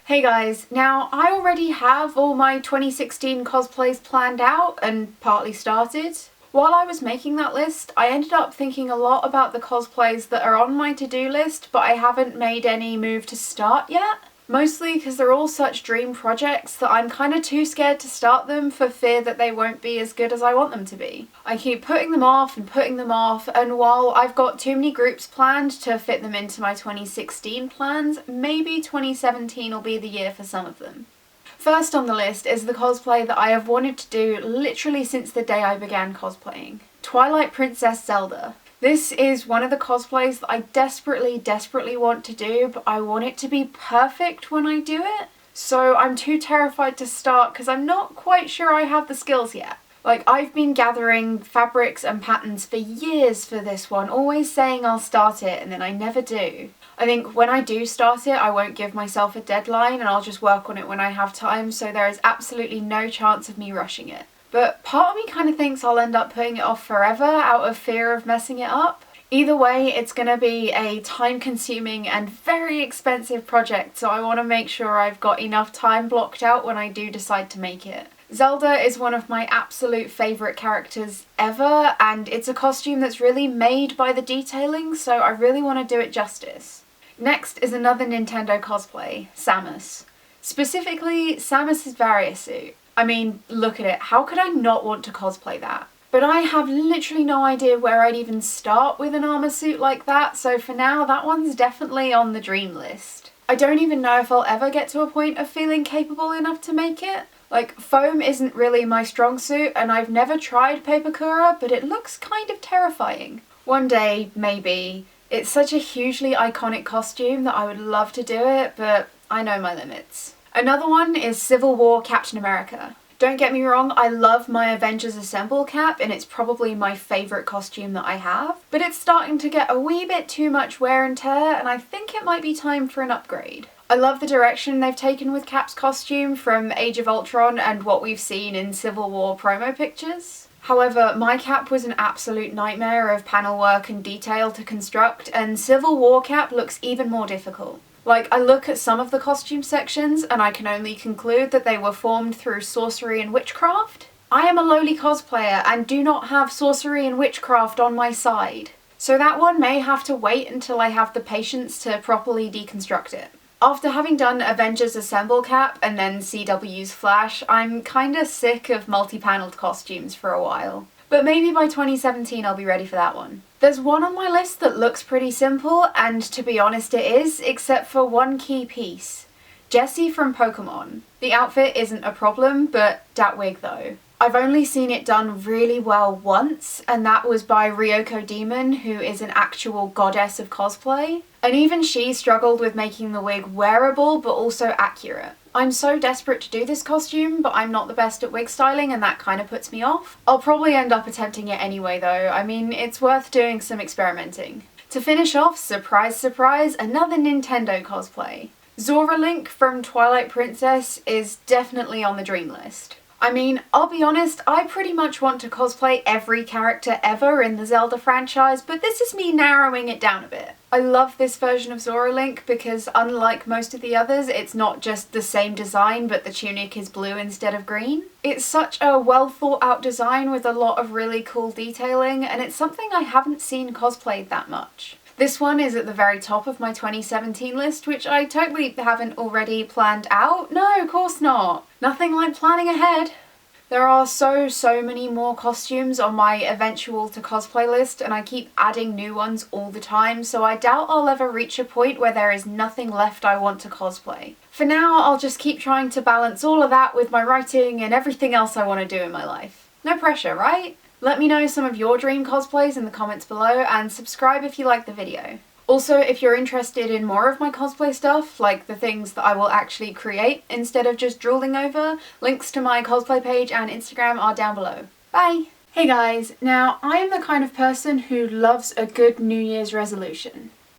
Hey guys, now I already have all my 2016 cosplays planned out and partly started. While I was making that list, I ended up thinking a lot about the cosplays that are on my to-do list, but I haven't made any move to start yet. Mostly because they're all such dream projects that I'm kind of too scared to start them for fear that they won't be as good as I want them to be. I keep putting them off, and while I've got too many groups planned to fit them into my 2016 plans, maybe 2017 will be the year for some of them. First on the list is the cosplay that I have wanted to do literally since the day I began cosplaying. Twilight Princess Zelda. This is one of the cosplays that I desperately want to do, but I want it to be perfect when I do it. So I'm too terrified to start because I'm not quite sure I have the skills yet. Like, I've been gathering fabrics and patterns for years for this one, always saying I'll start it and then I never do. I think when I do start it, I won't give myself a deadline and I'll just work on it when I have time, so there is absolutely no chance of me rushing it. But part of me kind of thinks I'll end up putting it off forever out of fear of messing it up. Either way, it's going to be a time-consuming and very expensive project, so I want to make sure I've got enough time blocked out when I do decide to make it. Zelda is one of my absolute favourite characters ever, and it's a costume that's really made by the detailing, so I really want to do it justice. Next is another Nintendo cosplay, Samus. Specifically, Samus's Variasuit. I mean, look at it, how could I not want to cosplay that? But I have literally no idea where I'd even start with an armor suit like that, so for now that one's definitely on the dream list. I don't even know if I'll ever get to a point of feeling capable enough to make it. Like, foam isn't really my strong suit, and I've never tried Papakura, but it looks kind of terrifying. One day, maybe. It's such a hugely iconic costume that I would love to do it, but I know my limits. Another one is Civil War Captain America. Don't get me wrong, I love my Avengers Assemble cap and it's probably my favourite costume that I have, but it's starting to get a wee bit too much wear and tear and I think it might be time for an upgrade. I love the direction they've taken with Cap's costume from Age of Ultron and what we've seen in Civil War promo pictures. However, my cap was an absolute nightmare of panel work and detail to construct, and Civil War cap looks even more difficult. Like, I look at some of the costume sections and I can only conclude that they were formed through sorcery and witchcraft. I am a lowly cosplayer and do not have sorcery and witchcraft on my side. So that one may have to wait until I have the patience to properly deconstruct it. After having done Avengers Assemble cap and then CW's Flash, I'm kinda sick of multi-panelled costumes for a while. But maybe by 2017 I'll be ready for that one. There's one on my list that looks pretty simple, and to be honest it is, except for one key piece. Jessie from Pokemon. The outfit isn't a problem, but dat wig though. I've only seen it done really well once, and that was by Ryoko Demon, who is an actual goddess of cosplay. And even she struggled with making the wig wearable but also accurate. I'm so desperate to do this costume, but I'm not the best at wig styling and that kind of puts me off. I'll probably end up attempting it anyway though. I mean, it's worth doing some experimenting. To finish off, surprise surprise, another Nintendo cosplay. Zora Link from Twilight Princess is definitely on the dream list. I mean, I'll be honest, I pretty much want to cosplay every character ever in the Zelda franchise, but this is me narrowing it down a bit. I love this version of Zora Link because unlike most of the others, it's not just the same design, but the tunic is blue instead of green. It's such a well thought out design with a lot of really cool detailing, and it's something I haven't seen cosplayed that much. This one is at the very top of my 2017 list, which I totally haven't already planned out. No, of course not. Nothing like planning ahead. There are so many more costumes on my eventual to cosplay list, and I keep adding new ones all the time, so I doubt I'll ever reach a point where there is nothing left I want to cosplay. For now, I'll just keep trying to balance all of that with my writing and everything else I want to do in my life. No pressure, right? Let me know some of your dream cosplays in the comments below, and subscribe if you like the video. Also, if you're interested in more of my cosplay stuff, like the things that I will actually create instead of just drooling over, links to my cosplay page and Instagram are down below. Bye! Hey guys, now I am the kind of person who loves a good New Year's resolution.